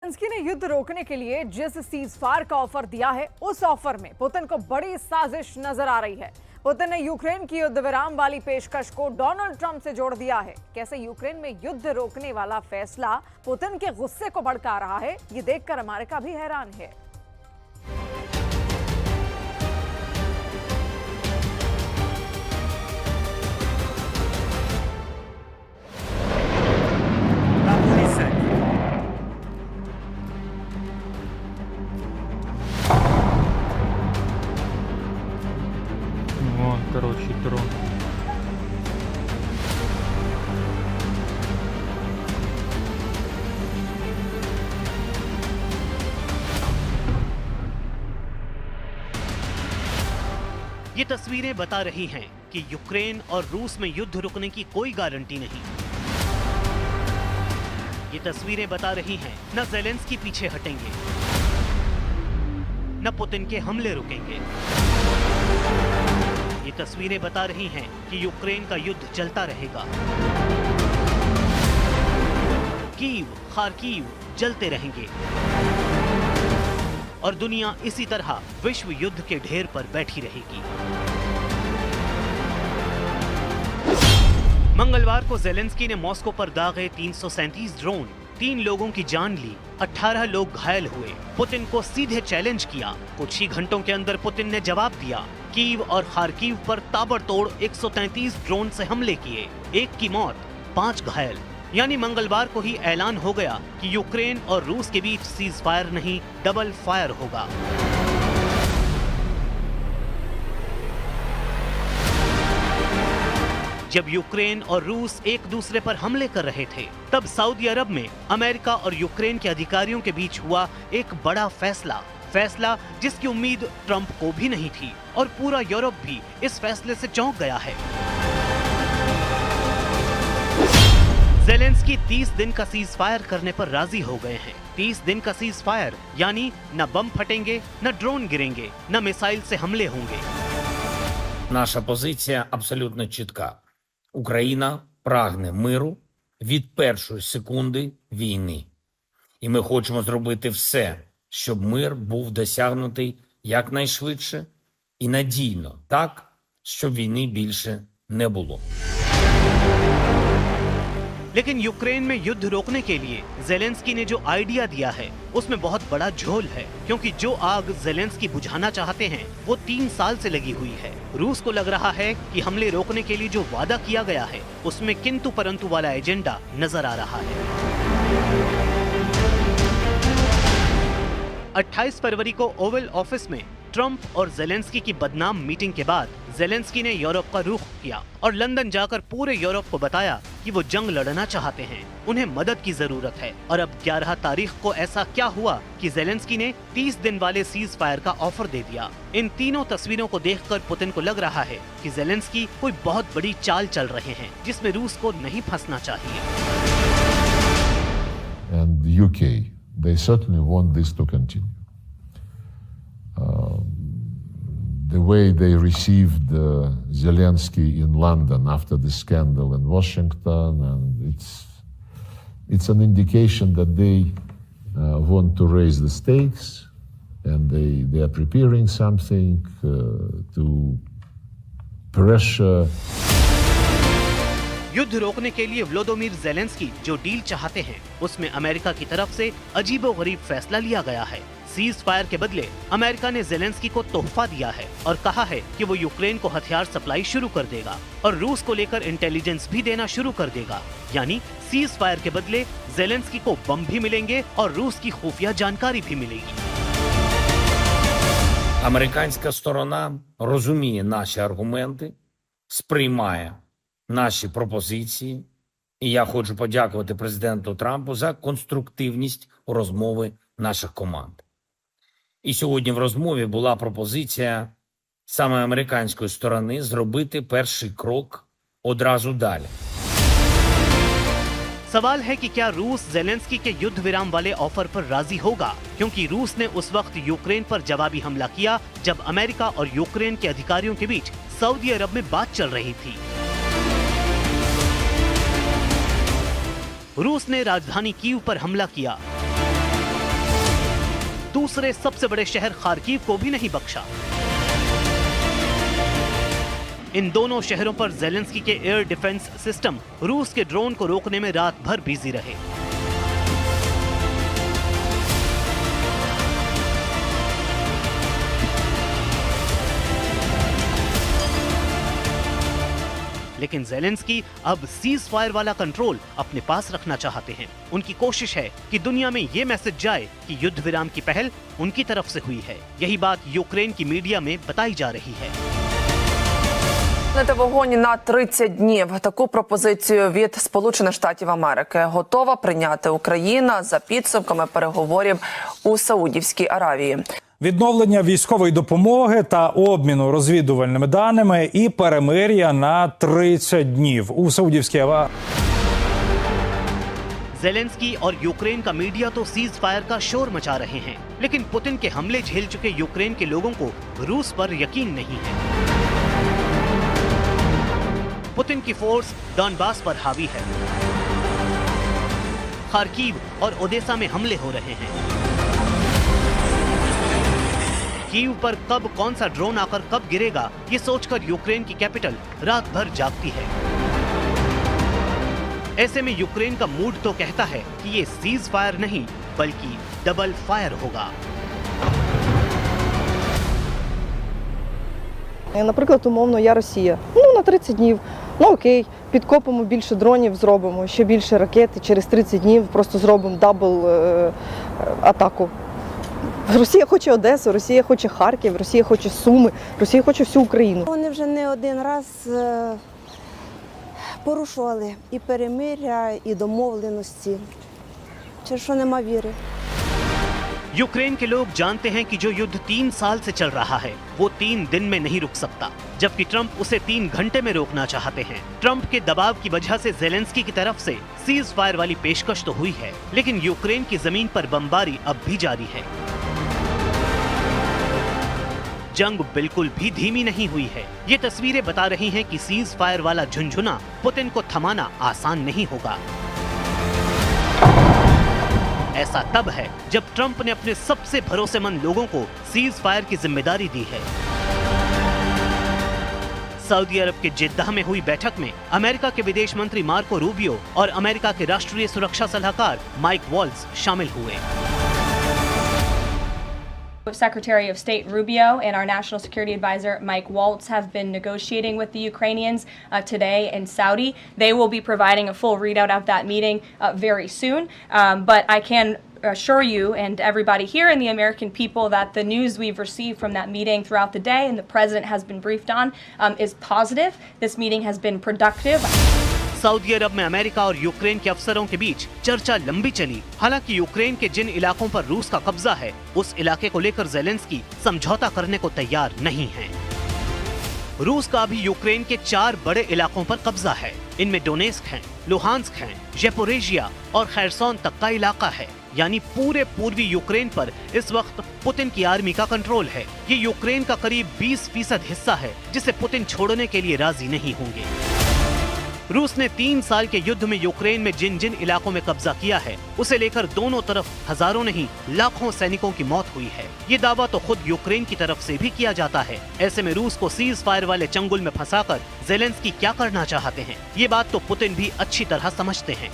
Zelensky ने युद्ध रोकने के लिए जिस सीज़फायर का ऑफर दिया है, उस ऑफर में पुतिन को बड़ी साजिश नजर आ रही है। पुतिन ने यूक्रेन की युद्ध विराम वाली पेशकश को डोनाल्ड ट्रंप से जोड़ दिया है। कैसे यूक्रेन में युद्ध रोकने वाला फैसला पुतिन के गुस्से को भड़का रहा है, ये देखकर अमेरिका भी हैरान है। Короче, дрон. ये तस्वीरें बता रही हैं कि यूक्रेन और रूस में युद्ध रुकने की कोई गारंटी नहीं। ये तस्वीरें बता रही हैं न ज़ेलेंस्की पीछे हटेंगे, न पुतिन के हमले रुकेंगे। ये तस्वीरें बता रही हैं कि यूक्रेन का युद्ध चलता रहेगा। कीव, खार्किव जलते रहेंगे और दुनिया इसी तरह विश्व युद्ध के ढेर पर बैठी रहेगी। मंगलवार को ज़ेलेंस्की ने मॉस्को पर दागे 337 ड्रोन, 3 लोगों की जान ली, 18 लोग घायल हुए। पुतिन को सीधे चैलेंज किया। कुछ ही घंटों के अंदर पुतिन ने जवाब दिया। कीव और खार्किव पर ताबड़तोड़ 133 ड्रोन से हमले किए, 1 की मौत, 5 घायल। यानी मंगलवार को ही ऐलान हो गया कि यूक्रेन और रूस के बीच सीज फायर नहीं, डबल फायर होगा। जब यूक्रेन और रूस एक दूसरे पर हमले कर रहे थे, तब सऊदी अरब में अमेरिका और यूक्रेन के अधिकारियों के बीच हुआ एक बड़ा फैसला जिसकी उम्मीद ट्रंप को भी नहीं थी और पूरा यूरोप भी इस फैसले से चौंक गया है। ज़ेलेंस्की 30 दिन का सीज फायर करने पर राजी हो गए हैं। 30 दिन का सीज फायर यानी न बम फटेंगे, न ड्रोन गिरेंगे, न मिसाइल से हमले होंगे। Наша позиція абсолютно чітка. Україна прагне миру від першої секунди війни. І ми хочемо зробити все, щоб мир був досягнутий якнайшвидше і надійно, так, щоб війни більше не було. लेकिन यूक्रेन में युद्ध रोकने के लिए ज़ेलेंस्की ने जो आइडिया दिया है, उसमें बहुत बड़ा झोल है, क्योंकि जो आग ज़ेलेंस्की बुझाना चाहते हैं वो 3 साल से लगी हुई है। रूस को लग रहा है कि हमले रोकने के लिए जो वादा किया गया है, उसमें किंतु परंतु वाला एजेंडा नजर आ रहा है। 28 फरवरी को ओवल ऑफिस में ट्रंप और ज़ेलेंस्की की बदनाम मीटिंग के बाद ज़ेलेंस्की ने यूरोप का रुख किया और लंदन जाकर पूरे यूरोप को बताया कि वो जंग लड़ना चाहते हैं, उन्हें मदद की जरूरत है। और अब 11 तारीख को ऐसा क्या हुआ कि ज़ेलेंस्की ने 30 दिन वाले सीज फायर का ऑफर दे दिया। इन तीनों तस्वीरों को देखकर पुतिन को लग रहा है कि ज़ेलेंस्की कोई बहुत बड़ी चाल चल रहे हैं, जिसमें रूस को नहीं फंसना चाहिए। And the UK, they certainly want this to continue. The way they received Zelensky in London after the scandal in Washington, and it's an indication that they want to raise the stakes, and they are preparing something to pressure. युद्ध रोकने के लिए Vladimir Zelensky जो deal चाहते हैं, उसमें America की तरफ से अजीबोगरीब फैसला लिया गया है। सीज फायर के बदले अमेरिका ने ज़ेलेंस्की को तोहफा दिया है और कहा है कि वो यूक्रेन को हथियार सप्लाई शुरू कर देगा और रूस को लेकर इंटेलिजेंस भी देना शुरू कर देगा। यानी सीज फायर के बदले ज़ेलेंस्की को बम भी मिलेंगे और रूस की खुफिया जानकारी भी मिलेगी। Американська сторона розуміє наші аргументи, сприймає наші пропозиції. І я хочу подякувати президенту Трампу за конструктивність у розмови наших команд. І сьогодні в розмові була пропозиція саме американської сторони зробити перший крок одразу далі. सवाल है कि क्या रूस ज़ेलेंस्की के युद्ध विराम वाले ऑफर पर राजी होगा, क्योंकि रूस ने उस वक्त यूक्रेन पर जवाबी हमला किया जब अमेरिका और यूक्रेन के अधिकारियों के बीच सऊदी अरब में बात चल रही थी। रूस ने राजधानी कीव पर हमला किया। दूसरे सबसे बड़े शहर खार्किव को भी नहीं बख्शा। इन दोनों शहरों पर ज़ेलेंस्की के एयर डिफेंस सिस्टम रूस के ड्रोन को रोकने में रात भर बिजी रहे। लेकिन ज़ेलेंस्की अब सीज फायर वाला कंट्रोल अपने पास रखना चाहते हैं। उनकी कोशिश है कि दुनिया में ये मैसेज जाए कि युद्ध विराम की पहल उनकी तरफ से हुई है। यही बात यूक्रेन की मीडिया में बताई जा रही है। Вогонь на 30 днів. Таку пропозицію від Сполучених Штатів Америки готова прийняти Україна за підсумками переговорів у Саудівській Аравії. Відновлення військової допомоги та обміну розвідувальними даними і перемир'я на 30 днів у Саудівській Аравії. ज़ेलेंस्की और यूक्रेन का मीडिया तो सीज फायर का शोर मचा रहे हैं, लेकिन पुतिन के हमले झेल चुके यूक्रेन के लोगों को रूस पर यकीन नहीं है। पुतिन की फोर्स डॉनबास पर हावी है। खार्किव और ओडेसा में हमले हो रहे हैं। कीव पर कब कौन सा ड्रोन आकर कब गिरेगा, ये सोचकर यूक्रेन की कैपिटल रात भर जागती है। ऐसे में यूक्रेन का मूड तो कहता है कि ये सीज फायर नहीं बल्कि डबल फायर होगा। Наприклад, умовно, я Росія. На 30 днів. Окей, підкопимо більше дронів, зробимо ще більше ракет і через 30 днів просто зробимо дабл атаку. Росія хоче Одесу, Росія хоче Харків, Росія хоче Суми, Росія хоче всю Україну. Вони вже не один раз порушували і перемир'я, і домовленості. Через що нема віри. यूक्रेन के लोग जानते हैं कि जो युद्ध 3 साल से चल रहा है वो 3 दिन में नहीं रुक सकता, जबकि ट्रंप उसे 3 घंटे में रोकना चाहते हैं। ट्रंप के दबाव की वजह से ज़ेलेंस्की की तरफ से सीज फायर वाली पेशकश तो हुई है, लेकिन यूक्रेन की जमीन पर बमबारी अब भी जारी है। जंग बिल्कुल भी धीमी नहीं हुई है। ये तस्वीरें बता रही हैं कि सीज फायर वाला झुनझुना पुतिन को थमाना आसान नहीं होगा। ऐसा तब है जब ट्रंप ने अपने सबसे भरोसेमंद लोगों को सीज फायर की जिम्मेदारी दी है। सऊदी अरब के जिद्दाह में हुई बैठक में अमेरिका के विदेश मंत्री मार्को रूबियो और अमेरिका के राष्ट्रीय सुरक्षा सलाहकार माइक वॉल्स शामिल हुए। Secretary of State Rubio and our National Security Advisor Mike Waltz have been negotiating with the Ukrainians today in Saudi. They will be providing a full readout of that meeting very soon. But I can assure you and everybody here and the American people that the news we've received from that meeting throughout the day and the President has been briefed on is positive. This meeting has been productive. सऊदी अरब में America और Ukraine के अफसरों के बीच चर्चा लंबी चली। हालांकि यूक्रेन के जिन इलाकों पर रूस का कब्जा है उस इलाके को लेकर ज़ेलेंस्की समझौता करने को तैयार नहीं है। रूस का अभी यूक्रेन के 4 बड़े इलाकों पर कब्जा है। इनमें डोनेस्क है, लुहांस्क है, ज़ेपोरिजिया और खैरसोन तक का इलाका है। यानी पूरे पूर्वी यूक्रेन पर इस वक्त पुतिन की आर्मी का कंट्रोल है। ये यूक्रेन का करीब 20% हिस्सा है जिसे पुतिन छोड़ने के लिए राजी नहीं होंगे। रूस ने 3 साल के युद्ध में यूक्रेन में जिन जिन इलाकों में कब्जा किया है उसे लेकर दोनों तरफ हजारों नहीं लाखों सैनिकों की मौत हुई है। ये दावा तो खुद यूक्रेन की तरफ से भी किया जाता है। ऐसे में रूस को सीज फायर वाले चंगुल में फंसाकर ज़ेलेंस्की क्या करना चाहते हैं, ये बात तो पुतिन भी अच्छी तरह समझते हैं।